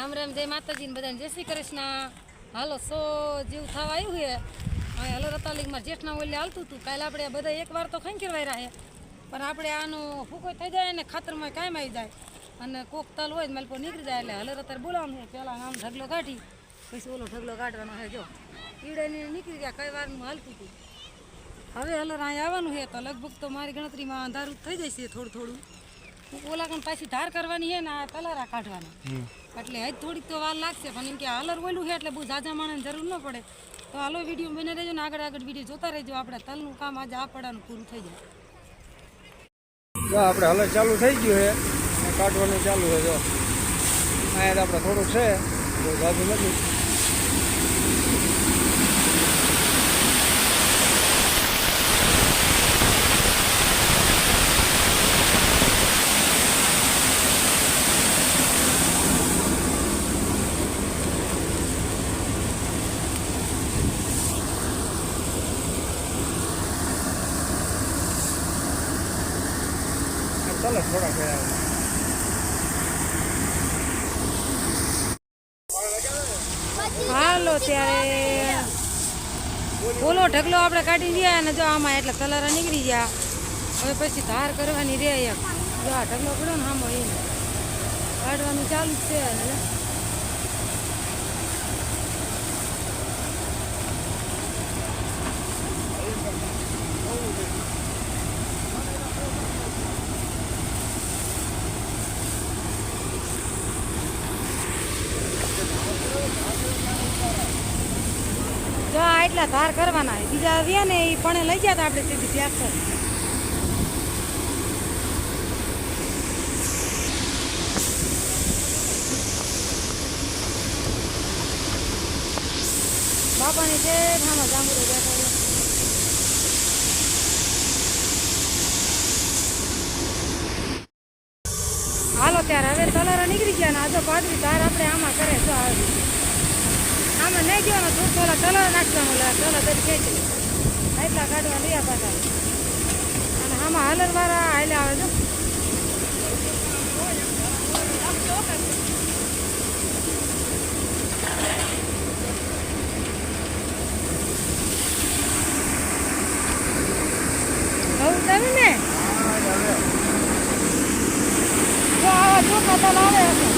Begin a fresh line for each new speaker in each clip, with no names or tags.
રામ રામ જય માતાજી ને બધાને જય શ્રી કૃષ્ણ। હાલો 100 જેવું થવા આવ્યું છે। હવે હલો રતાલીમાં જેઠના ઓલે હાલતું હતું। કાલે આપણે બધા એકવાર તો ખંખેરવાઈ રહ્યા પણ આપણે આનું ફૂકો થઈ જાય ને ખાતરમાં કાયમ આવી જાય અને કોક તલ હોય માલપો નીકળી જાય એટલે હલો રતાર બોલાવવાનું છે। પહેલાં આમ ઢગલો કાઢી પછી ઓલો ઢગલો કાઢવાનો છે। જો ઈવડે નીકળી ગયા કઈ વારનું હાલતું હતું। હવે હલો અહીં આવવાનું છે તો લગભગ તો મારી ગણતરીમાં અંધારું થઈ જશે થોડું થોડું। ઓલા કણ પાછી ધાર કરવાની છે ને આ કલરા કાઢવાના એટલે હજ થોડીક તો વાર લાગશે પણ એમ કે હાલર ઓલું છે એટલે બહુ ઝાઝા માણસની જરૂર ન પડે। તો હાલો વિડીયો બને રહેજો ને આગળ વિડીયો જોતા રહેજો। આપણે તલનું કામ આજે આપણાનું પૂરું થઈ જાય।
જો આપણે હલર ચાલુ થઈ ગયું છે કાઢવાનું ચાલુ છે। જો અહીંયા આપણે થોડુંક છે બહુ ઝાઝું નથી। ચાલો થોડા ગયા
હાલો ત્યારે ઓલો ઢગલો આપણે કાઢી ગયા ને જો આમાં એટલે કલરા નીકળી ગયા। હવે પછી ધાર કરવાની રહે એક જો આ ઢગલો પડ્યો ને આમાં એને કાઢવાનું ચાલુ જ છે। જો એટલા ધાર કરવાના બીજા રહ્યા ને એ પણ લઈ ગયા આપણે સીધી ટ્રેક્ટર બાપાની છે ઠામા જાંબુરો બેઠા। હાલો ત્યારે હવે તલારા નીકળી ગયા ને આજો પાદરી ધાર આપણે આમાં કરે જો આવી આમાં નહીં ગયો ને થોડું થોડા કલર નાખવાનું કલર દરી ખેંચી એટલા કાઢવા રહ્યા પાછા અને આમાં હલરવાળા હાલે આવે જો હવે તમે ને જો આવા ચોખા તલ આવે હશે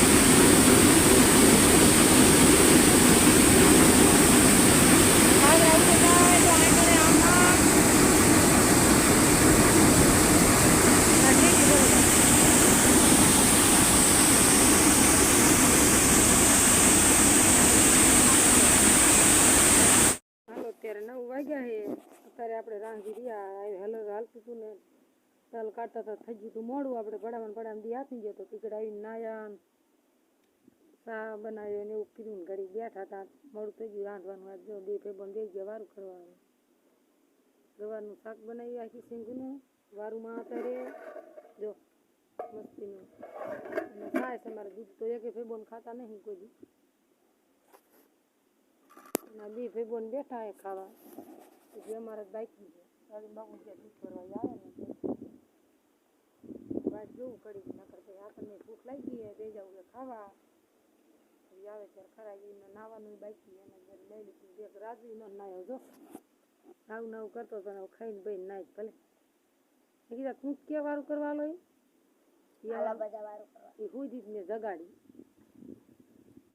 અત્યારે 9 વાગ્યા છે। અત્યારે આપણે રાંધી રહ્યા હલર હાલતું હતું ને તલ કાઢતા હતા થઈ ગયું હતું મોડું। આપણે પડામાં દી આપી ગયો તો ટીકડ આવીને નાયા ચા બનાવ્યો ને એવું કીધું ને ઘડી બેઠા હતા મોડું થઈ ગયું રાંધવાનું। આજ જો 2 ભેબન દઈ ગયા વારું કરવાનું ગવારનું શાક બનાવી આખી સિંગનું વારુંમાં અત્યારે જો મસ્તીનું અને ખાય છે અમારે દૂધ તો એક ભેબન ખાતા નહીં કોઈ દી ના 2 ભેબન બેઠા એ ખાવા જે અમારે બાકી છે તારી બાપુ જે દૂધ ભરવા આવે ને વાત જોવું કરી નકર ભાઈ આપણને ભૂખ લાગી ગઈ બે જવું ખાવા આવે ત્યારે ખરાઈ નાવાનું બાકી એને લઈ લીધું એક રાજવી ન નાયો જો નવું કરતો હતો ને ખાઈને ભાઈ નાય ભલે કીધા તું કે વારું કરવા લો એ હુઈ દીધ મેં જગાડી